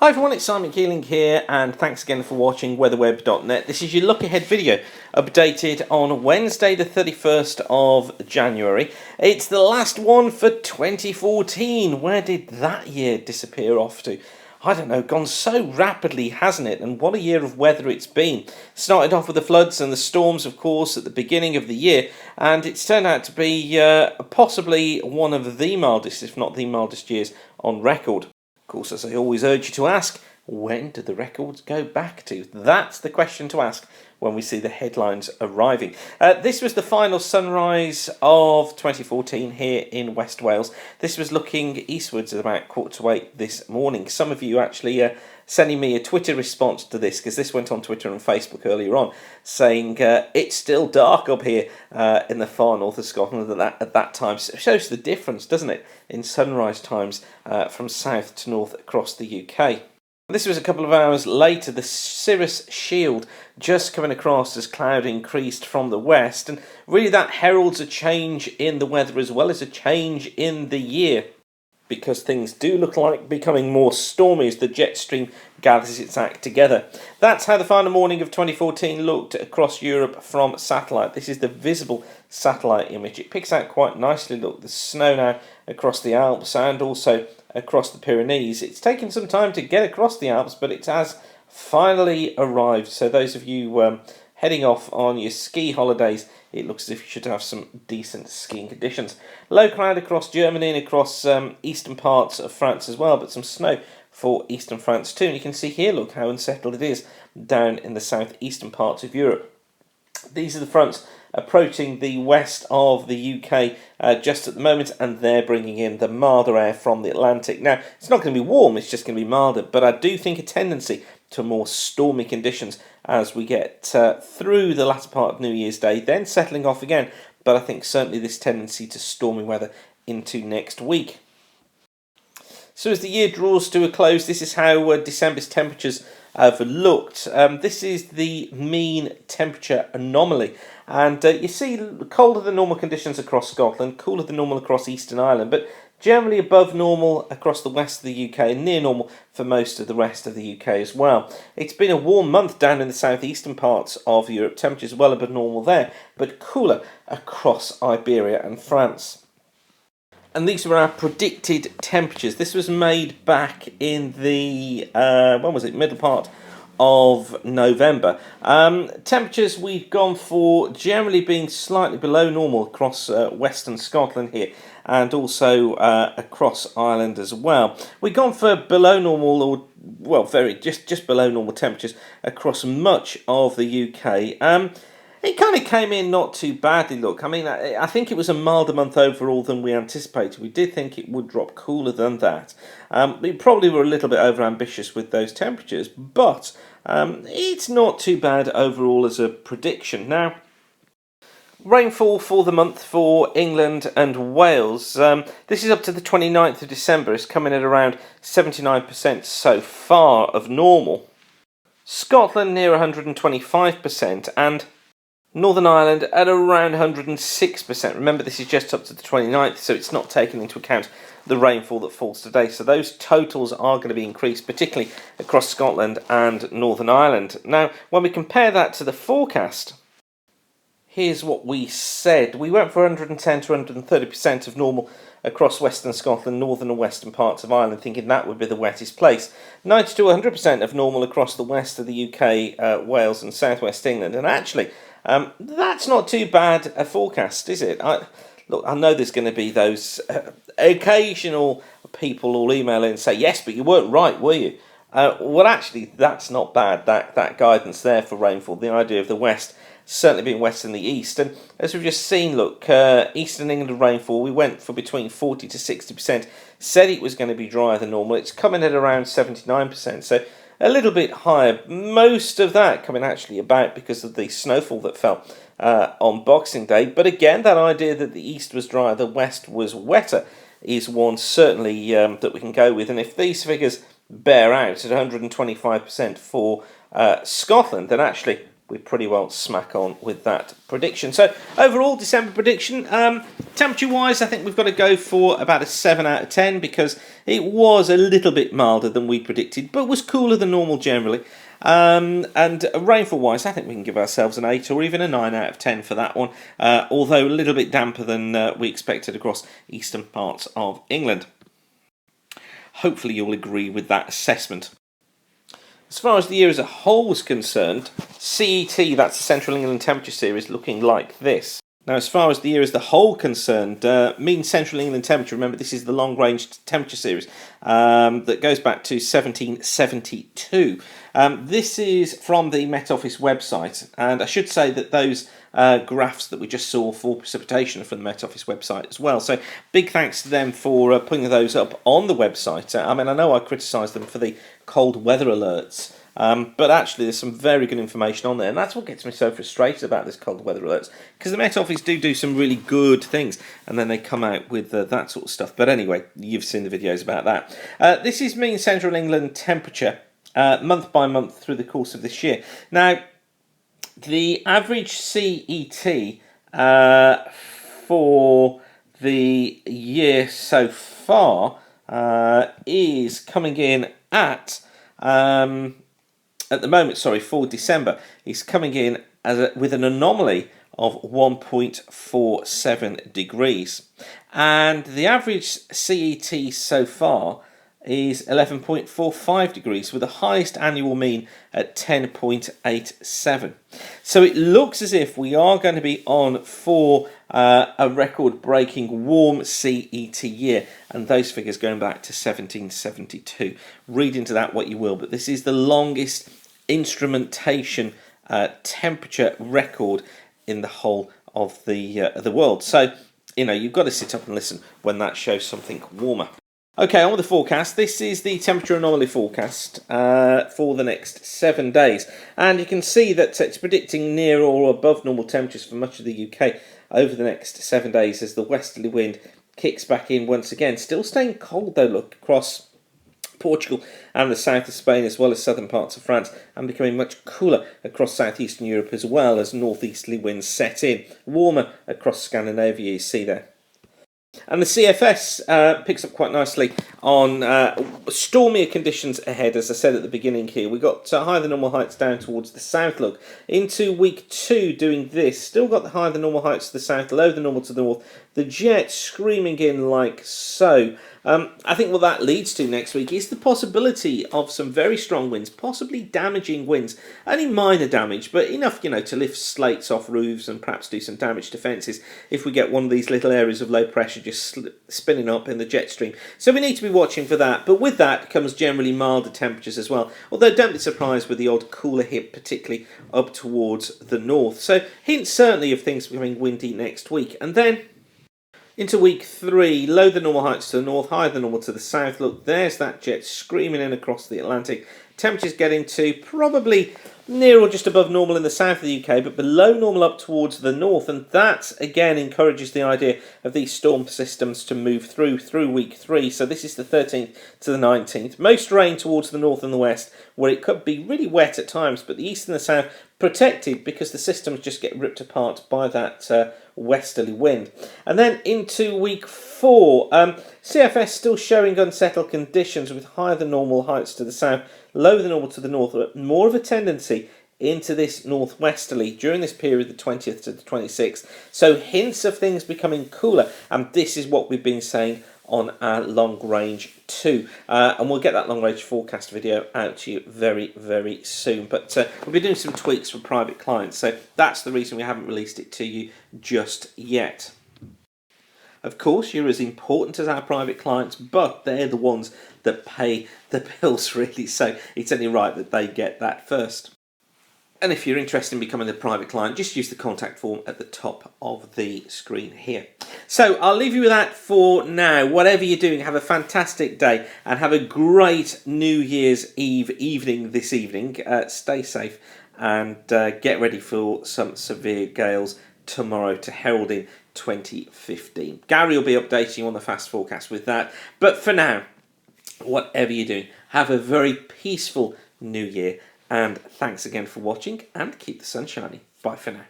Hi everyone, it's Simon Keeling here, and thanks again for watching weatherweb.net. This is your look ahead video, updated on Wednesday the 31st of January. It's the last one for 2014. Where did that year disappear off to? I don't know, gone so rapidly, hasn't it? And what a year of weather it's been. Started off with the floods and the storms, of course, at the beginning of the year, and it's turned out to be possibly one of the mildest, if not the mildest years on record. Of course, as I always urge you to ask, when do the records go back to? That's the question to ask when we see the headlines arriving. This was the final sunrise of 2014 here in West Wales. This was looking eastwards at about 7:45 this morning. Some of you actually sending me a Twitter response to this, because this went on Twitter and Facebook earlier on, saying it's still dark up here in the far north of Scotland at that time. So it shows the difference, doesn't it, in sunrise times from south to north across the UK. This was a couple of hours later, the Cirrus Shield just coming across as cloud increased from the west, and really that heralds a change in the weather as well as a change in the year, because things do look like becoming more stormy as the jet stream gathers its act together. That's how the final morning of 2014 looked across Europe from satellite. This is the visible satellite image. It picks out quite nicely. Look, the snow now across the Alps and also across the Pyrenees. It's taken some time to get across the Alps, but it has finally arrived. So those of you heading off on your ski holidays, it looks as if you should have some decent skiing conditions. Low cloud across Germany and across eastern parts of France as well, but some snow for eastern France too. And you can see here, look how unsettled it is down in the southeastern parts of Europe. These are the fronts approaching the west of the UK just at the moment, and they're bringing in the milder air from the Atlantic. Now, it's not going to be warm, it's just going to be milder, but I do think a tendency to more stormy conditions as we get through the latter part of New Year's Day, then settling off again, but I think certainly this tendency to stormy weather into next week. So as the year draws to a close, this is how December's temperatures have looked. This is the mean temperature anomaly, and you see colder than normal conditions across Scotland, cooler than normal across Eastern Ireland, but generally above normal across the west of the UK and near normal for most of the rest of the UK as well. It's been a warm month down in the southeastern parts of Europe, temperatures well above normal there, but cooler across Iberia and France. And these were our predicted temperatures. This was made back in the, middle part of November. Temperatures we've gone for generally being slightly below normal across western Scotland here, and also across Ireland as well. We've gone for below normal, or just below normal temperatures across much of the UK. It kind of came in not too badly, look. I mean, I think it was a milder month overall than we anticipated. We did think it would drop cooler than that. We probably were a little bit over-ambitious with those temperatures, but it's not too bad overall as a prediction. Now, rainfall for the month for England and Wales. This is up to the 29th of December. It's coming at around 79% so far of normal. Scotland near 125%, and Northern Ireland at around 106%. Remember, this is just up to the 29th, so it's not taken into account the rainfall that falls today. So those totals are going to be increased, particularly across Scotland and Northern Ireland. Now, when we compare that to the forecast, here's what we said. We went for 110 to 130% of normal across western Scotland, northern and western parts of Ireland, thinking that would be the wettest place. 90 to 100% of normal across the west of the UK, Wales and southwest England. And actually, that's not too bad a forecast, is it? I know there's going to be those occasional people who'll email in and say, yes, but you weren't right, were you? Well, actually, that's not bad, that guidance there for rainfall, the idea of the west certainly being west than the east. And as we've just seen, look, eastern England rainfall, we went for between 40 to 60%, said it was going to be drier than normal. It's coming at around 79%, so a little bit higher. Most of that coming actually about because of the snowfall that fell on Boxing Day. But again, that idea that the east was drier, the west was wetter, is one certainly that we can go with. And if these figures bear out at 125% for Scotland, then actually we're pretty well smack on with that prediction. So overall, December prediction, temperature-wise, I think we've got to go for about a 7 out of 10 because it was a little bit milder than we predicted, but was cooler than normal generally. And rainfall-wise, I think we can give ourselves an 8 or even a 9 out of 10 for that one, although a little bit damper than we expected across eastern parts of England. Hopefully you'll agree with that assessment. As far as the year as a whole is concerned, CET, that's the Central England Temperature Series, looking like this. Now, as far as the year as the whole concerned, mean Central England temperature, remember this is the long-range temperature series that goes back to 1772. This is from the Met Office website, and I should say that those graphs that we just saw for precipitation are from the Met Office website as well. So big thanks to them for putting those up on the website. I mean, I know I criticised them for the cold weather alerts, but actually there's some very good information on there, and that's what gets me so frustrated about this cold weather alerts, because the Met Office do some really good things, and then they come out with that sort of stuff. But anyway, you've seen the videos about that. This is mean Central England temperature month by month through the course of this year. Now, the average CET for the year so far is coming in at the moment, for December, is coming in with an anomaly of 1.47 degrees. And the average CET so far is 11.45 degrees, with the highest annual mean at 10.87. So it looks as if we are going to be on for a record-breaking warm CET year, and those figures going back to 1772. Read into that what you will, but this is the longest instrumentation temperature record in the whole of the world. So, you know, you've got to sit up and listen when that shows something warmer. Okay, on with the forecast. This is the temperature anomaly forecast for the next 7 days. And you can see that it's predicting near or above normal temperatures for much of the UK over the next 7 days as the westerly wind kicks back in once again. Still staying cold though, look, across Portugal and the south of Spain as well as southern parts of France, and becoming much cooler across southeastern Europe as well as northeasterly winds set in. Warmer across Scandinavia, you see there. And the CFS picks up quite nicely on stormier conditions ahead, as I said at the beginning here. We got higher than normal heights down towards the south, look. Into week 2 doing this, still got the higher than normal heights to the south, lower than normal to the north. The jet screaming in like so. I think what that leads to next week is the possibility of some very strong winds, possibly damaging winds. Only minor damage, but enough, you know, to lift slates off roofs and perhaps do some damage to fences if we get one of these little areas of low pressure just spinning up in the jet stream. So we need to be watching for that. But with that comes generally milder temperatures as well. Although don't be surprised with the odd cooler hit, particularly up towards the north. So hints certainly of things becoming windy next week. And then into week 3, low than normal heights to the north, higher than normal to the south. Look, there's that jet screaming in across the Atlantic. Temperatures getting to probably near or just above normal in the south of the UK, but below normal up towards the north. And that, again, encourages the idea of these storm systems to move through week 3. So this is the 13th to the 19th. Most rain towards the north and the west, where it could be really wet at times, but the east and the south protected because the systems just get ripped apart by that westerly wind. And then into week 4, CFS still showing unsettled conditions with higher than normal heights to the south, lower than normal to the north, but more of a tendency into this northwesterly during this period, the 20th to the 26th. So hints of things becoming cooler, and this is what we've been saying on our long range 2, and we'll get that long range forecast video out to you very, very soon. But we'll be doing some tweaks for private clients, so that's the reason we haven't released it to you just yet. Of course, you're as important as our private clients, but they're the ones that pay the bills, really, so it's only right that they get that first. And if you're interested in becoming a private client, just use the contact form at the top of the screen here. So I'll leave you with that for now. Whatever you're doing, have a fantastic day and have a great New Year's Eve evening this evening. Stay safe and get ready for some severe gales tomorrow to herald in 2015. Gary will be updating you on the fast forecast with that. But for now, whatever you're doing, have a very peaceful New Year And thanks again for watching, and keep the sun shining. Bye for now.